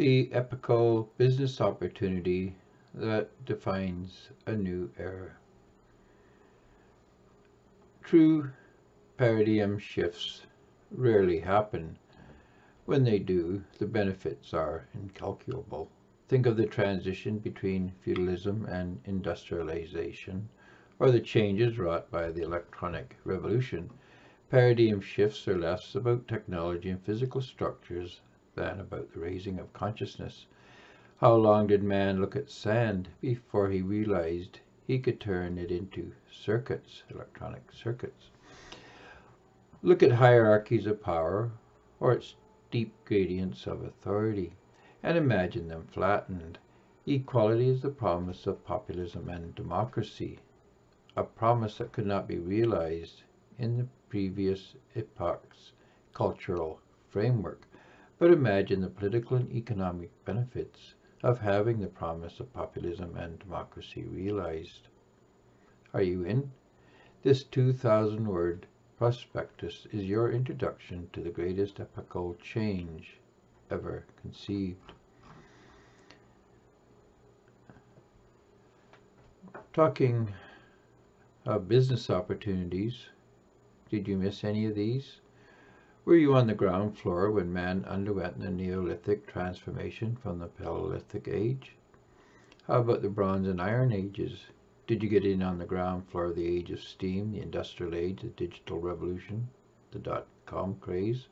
the epochal business opportunity that defines a new era. True paradigm shifts rarely happen. When they do, the benefits are incalculable. Think of the transition between feudalism and industrialization, or the changes wrought by the electronic revolution. Paradigm shifts are less about technology and physical structures than about the raising of consciousness. How long did man look at sand before he realized he could turn it into circuits, electronic circuits? Look at hierarchies of power or its deep gradients of authority and imagine them flattened. Equality is the promise of populism and democracy, a promise that could not be realized in the previous epoch's cultural framework. But imagine the political and economic benefits of having the promise of populism and democracy realized. Are you in? This 2,000-word prospectus is your introduction to the greatest epochal change ever conceived. Talking of business opportunities, did you miss any of these? Were you on the ground floor when man underwent the Neolithic transformation from the Paleolithic age? How about the Bronze and Iron Ages? Did you get in on the ground floor of the age of steam, the industrial age, the digital revolution, the dot-com craze,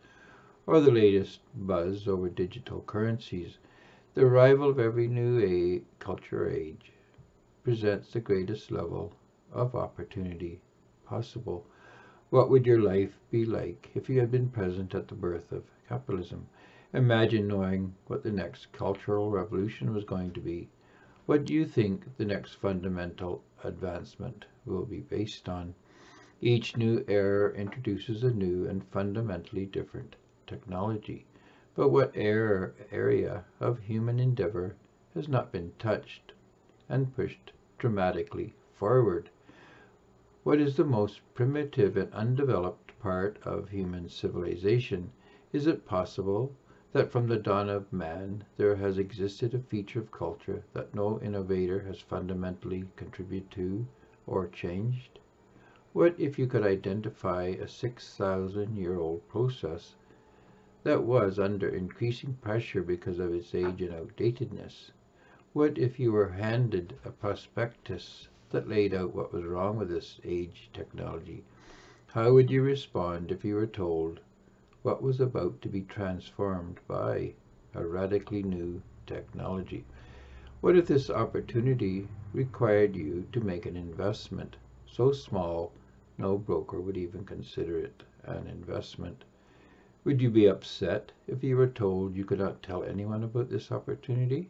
or the latest buzz over digital currencies? The arrival of every new culture age presents the greatest level of opportunity possible. What would your life be like if you had been present at the birth of capitalism? Imagine knowing what the next cultural revolution was going to be. What do you think the next fundamental advancement will be based on? Each new era introduces a new and fundamentally different technology. But what area of human endeavor has not been touched and pushed dramatically forward? What is the most primitive and undeveloped part of human civilization? Is it possible that from the dawn of man there has existed a feature of culture that no innovator has fundamentally contributed to or changed? What if you could identify a 6,000-year-old process that was under increasing pressure because of its age and outdatedness? What if you were handed a prospectus that laid out what was wrong with this age technology? How would you respond if you were told what was about to be transformed by a radically new technology? What if this opportunity required you to make an investment so small no broker would even consider it an investment? Would you be upset if you were told you could not tell anyone about this opportunity?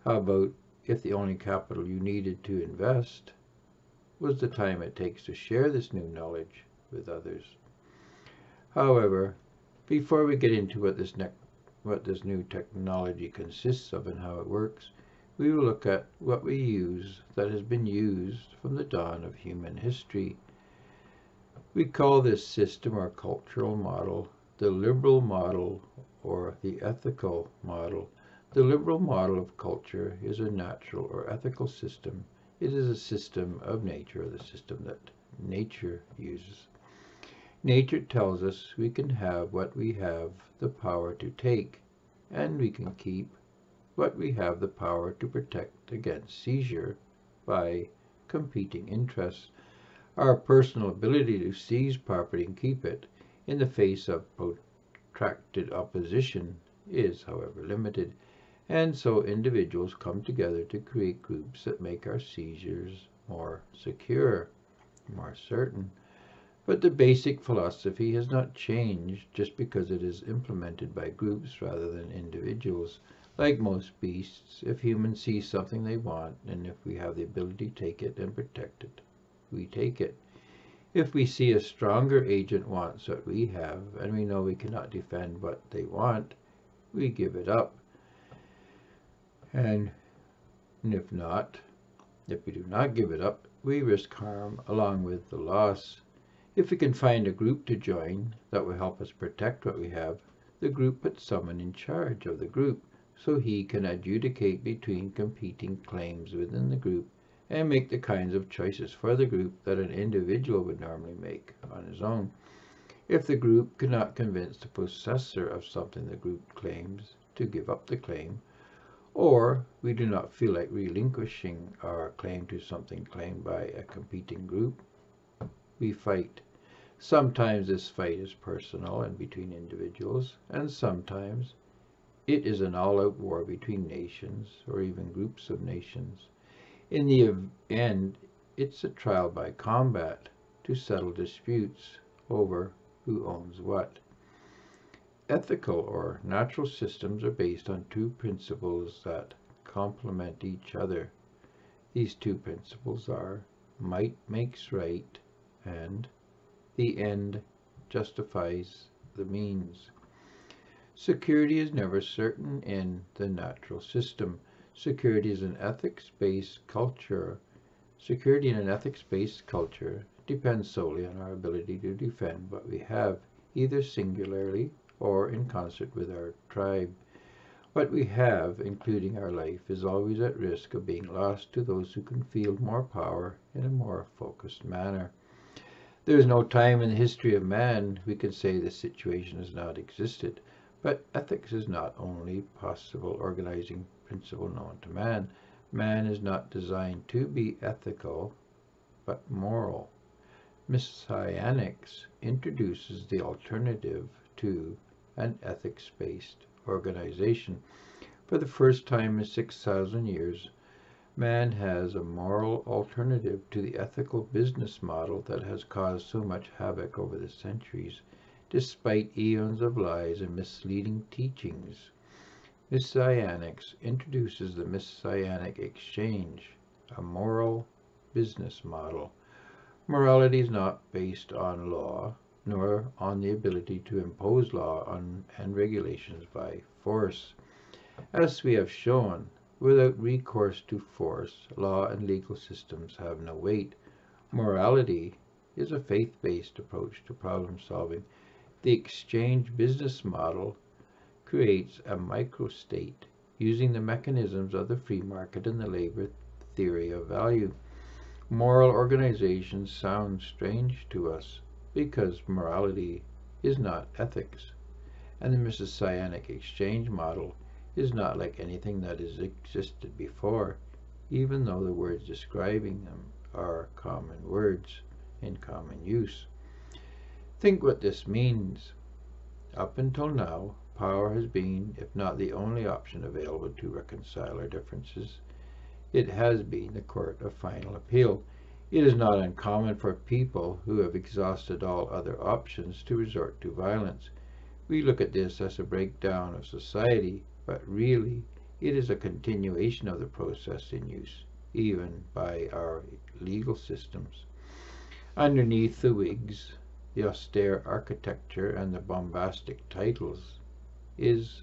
How about if the only capital you needed to invest was the time it takes to share this new knowledge with others? However, before we get into what this new technology consists of and how it works, we will look at what we use that has been used from the dawn of human history. We call this system or cultural model the liberal model or the ethical model. The liberal model of culture is a natural or ethical system. It is a system of nature, or the system that nature uses. Nature tells us we can have what we have the power to take, and we can keep what we have the power to protect against seizure by competing interests. Our personal ability to seize property and keep it in the face of protracted opposition is, however, limited. And so individuals come together to create groups that make our seizures more secure, more certain. But the basic philosophy has not changed just because it is implemented by groups rather than individuals. Like most beasts, if humans see something they want, and if we have the ability to take it and protect it, we take it. If we see a stronger agent wants what we have, and we know we cannot defend what they want, we give it up. And if we do not give it up, we risk harm along with the loss. If we can find a group to join that will help us protect what we have, the group puts someone in charge of the group so he can adjudicate between competing claims within the group and make the kinds of choices for the group that an individual would normally make on his own. If the group cannot convince the possessor of something the group claims to give up the claim, or we do not feel like relinquishing our claim to something claimed by a competing group, we fight. Sometimes this fight is personal and between individuals, and sometimes it is an all-out war between nations or even groups of nations. In the end, it's a trial by combat to settle disputes over who owns what. Ethical or natural systems are based on two principles that complement each other. These two principles are might makes right and the end justifies the means. Security is never certain in the natural system. Security in an ethics-based culture depends solely on our ability to defend what we have, either singularly or in concert with our tribe. What we have, including our life, is always at risk of being lost to those who can field more power in a more focused manner. There is no time in the history of man we can say this situation has not existed, but ethics is not only possible organizing principle known to man. Man is not designed to be ethical, but moral. Messianics introduces the alternative to an ethics-based organization. For the first time in 6,000 years, man has a moral alternative to the ethical business model that has caused so much havoc over the centuries, despite eons of lies and misleading teachings. Messianics introduces the Messianic exchange, a moral business model. Morality is not based on law, nor on the ability to impose law and regulations by force. As we have shown, without recourse to force, law and legal systems have no weight. Morality is a faith-based approach to problem solving. The exchange business model creates a microstate using the mechanisms of the free market and the labor theory of value. Moral organization sounds strange to us because morality is not ethics, and the Messianic exchange model is not like anything that has existed before, even though the words describing them are common words in common use. Think what this means. Up until now, power has been, if not the only option available to reconcile our differences, it has been the court of final appeal. It is not uncommon for people who have exhausted all other options to resort to violence. We look at this as a breakdown of society, but really it is a continuation of the process in use, even by our legal systems. Underneath the wigs, the austere architecture, and the bombastic titles is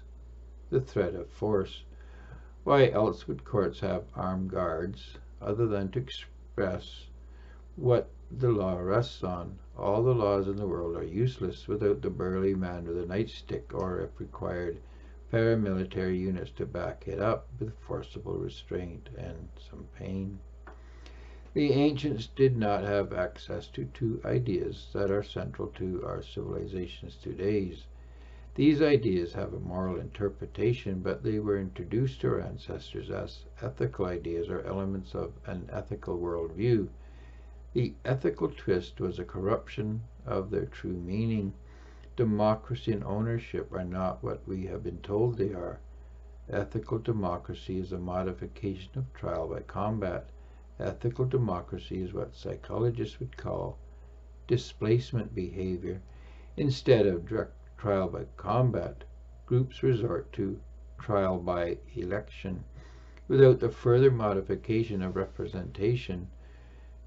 the threat of force. Why else would courts have armed guards other than to express what the law rests on? All the laws in the world are useless without the burly man with a nightstick, or, if required, paramilitary units to back it up with forcible restraint and some pain. The ancients did not have access to two ideas that are central to our civilizations today. These ideas have a moral interpretation, but they were introduced to our ancestors as ethical ideas or elements of an ethical worldview. The ethical twist was a corruption of their true meaning. Democracy and ownership are not what we have been told they are. Ethical democracy is a modification of trial by combat. Ethical democracy is what psychologists would call displacement behavior. Instead of direct trial by combat, groups resort to trial by election. Without the further modification of representation,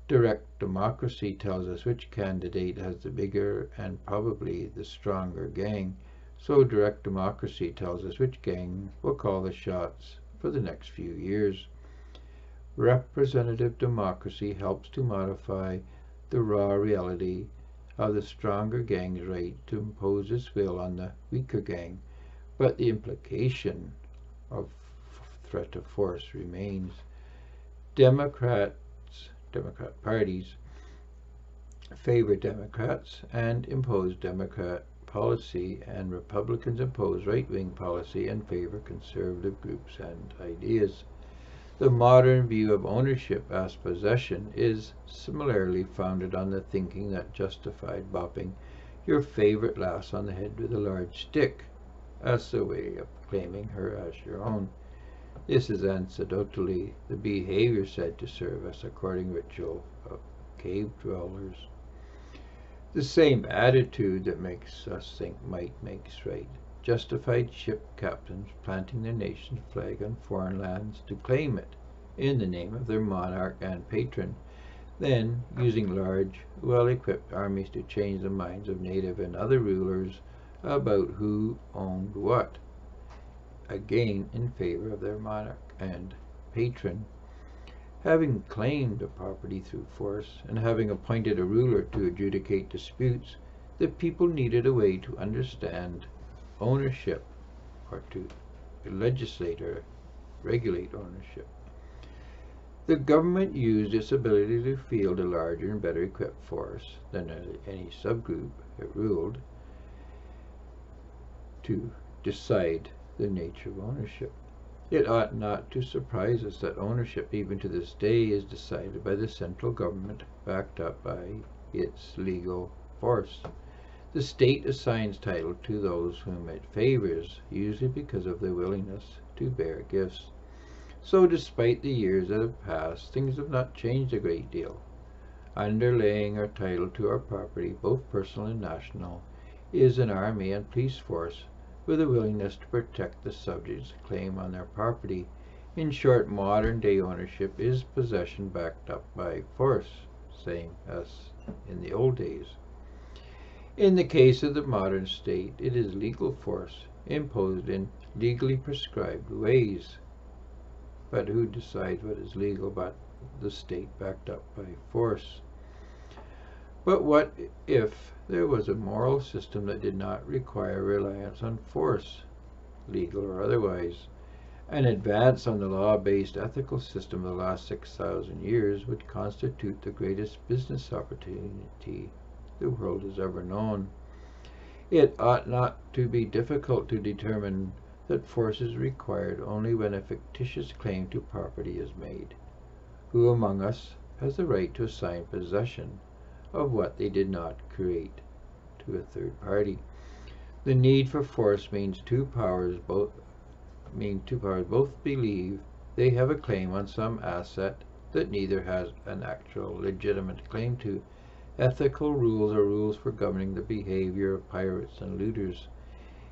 direct democracy tells us which candidate has the bigger and probably the stronger gang, so direct democracy tells us which gang will call the shots for the next few years. Representative democracy helps to modify the raw reality of the stronger gang's right to impose its will on the weaker gang, but the implication of threat of force remains. Democrat parties favor Democrats and impose Democrat policy, and Republicans impose right-wing policy and favor conservative groups and ideas. The modern view of ownership as possession is similarly founded on the thinking that justified bopping your favorite lass on the head with a large stick as a way of claiming her as your own. This is anecdotally the behavior said to serve as a courting ritual of cave dwellers. The same attitude that makes us think might makes right justified ship captains planting their nation's flag on foreign lands to claim it in the name of their monarch and patron, then using large, well-equipped armies to change the minds of native and other rulers about who owned what, again in favor of their monarch and patron. Having claimed a property through force, and having appointed a ruler to adjudicate disputes, the people needed a way to understand ownership, or to legislate or regulate ownership. The government used its ability to field a larger and better equipped force than any subgroup it ruled to decide the nature of ownership. It ought not to surprise us that ownership, even to this day, is decided by the central government, backed up by its legal force. The state assigns title to those whom it favors, usually because of their willingness to bear gifts. So despite the years that have passed, things have not changed a great deal. Underlaying our title to our property, both personal and national, is an army and police force with a willingness to protect the subject's claim on their property. In short, modern-day ownership is possession backed up by force, same as in the old days. In the case of the modern state, it is legal force imposed in legally prescribed ways. But who decides what is legal but the state backed up by force? But what if there was a moral system that did not require reliance on force, legal or otherwise? An advance on the law-based ethical system of the last 6,000 years would constitute the greatest business opportunity the world has ever known. It ought not to be difficult to determine that force is required only when a fictitious claim to property is made. Who among us has the right to assign possession of what they did not create to a third party? The need for force means two powers both believe they have a claim on some asset that neither has an actual legitimate claim to. Ethical rules are rules for governing the behavior of pirates and looters.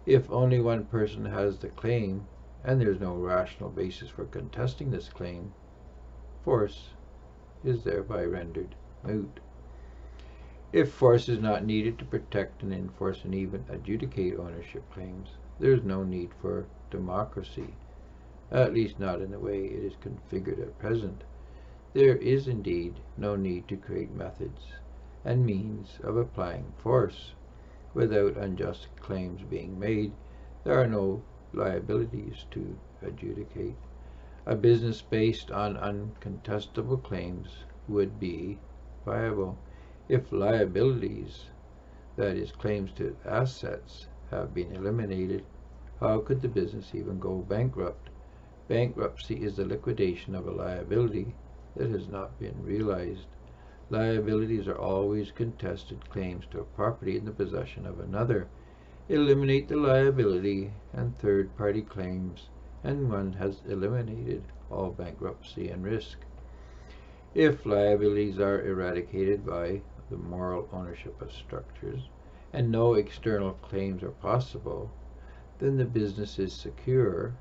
If only one person has the claim, and there is no rational basis for contesting this claim, force is thereby rendered moot. If force is not needed to protect and enforce and even adjudicate ownership claims, there is no need for democracy, at least not in the way it is configured at present. There is indeed no need to create methods and means of applying force. Without unjust claims being made, there are no liabilities to adjudicate. A business based on uncontestable claims would be viable. If liabilities, that is, claims to assets, have been eliminated, how could the business even go bankrupt? Bankruptcy is the liquidation of a liability that has not been realized. Liabilities are always contested claims to a property in the possession of another. Eliminate the liability and third-party claims, and one has eliminated all bankruptcy and risk. If liabilities are eradicated by the moral ownership of structures, and no external claims are possible, then the business is secure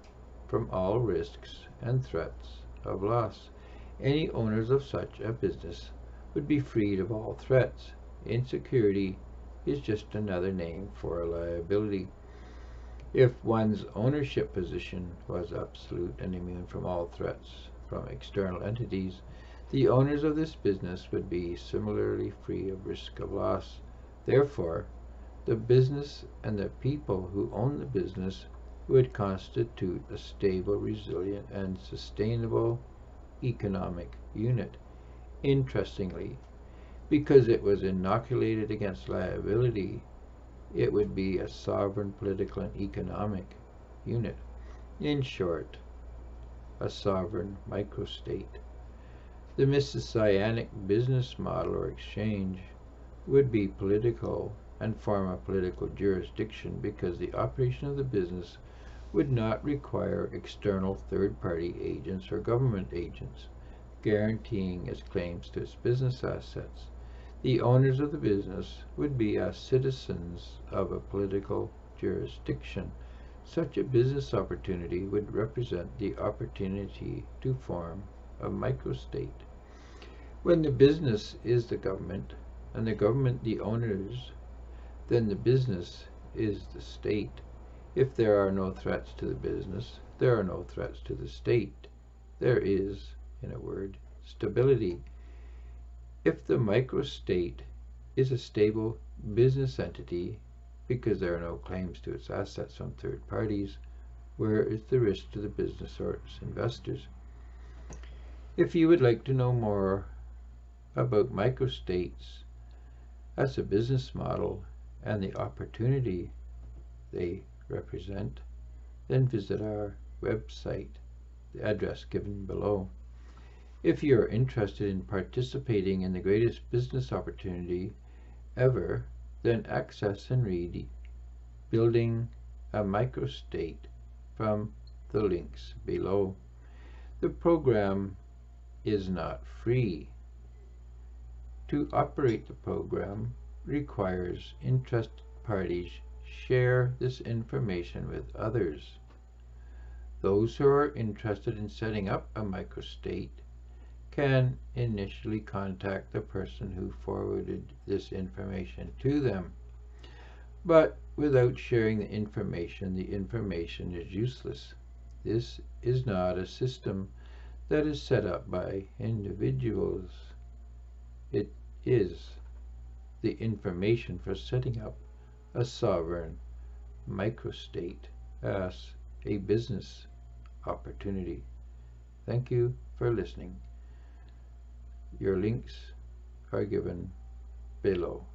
from all risks and threats of loss. Any owners of such a business would be freed of all threats. Insecurity is just another name for a liability. If one's ownership position was absolute and immune from all threats from external entities, the owners of this business would be similarly free of risk of loss. Therefore, the business and the people who own the business would constitute a stable, resilient, and sustainable economic unit. Interestingly, because it was inoculated against liability, it would be a sovereign political and economic unit. In short, a sovereign microstate. The messianic business model or exchange would be political and form a political jurisdiction because the operation of the business would not require external third-party agents or government agents guaranteeing its claims to its business assets. The owners of the business would be as citizens of a political jurisdiction. Such a business opportunity would represent the opportunity to form a microstate. When the business is the government and the government the owners, then the business is the state. If there are no threats to the business, there are no threats to the state. There is, in a word, stability. If the microstate is a stable business entity because there are no claims to its assets from third parties, where is the risk to the business or its investors? If you would like to know more about microstates as a business model and the opportunity they represent, then visit our website, the address given below. If you are interested in participating in the greatest business opportunity ever, then access and read Building a Microstate from the links below. The program is not free. To operate the program requires interested parties share this information with others. Those who are interested in setting up a microstate can initially contact the person who forwarded this information to them. But without sharing the information is useless. This is not a system that is set up by individuals. It is the information for setting up a sovereign microstate as a business opportunity. Thank you for listening. Your links are given below.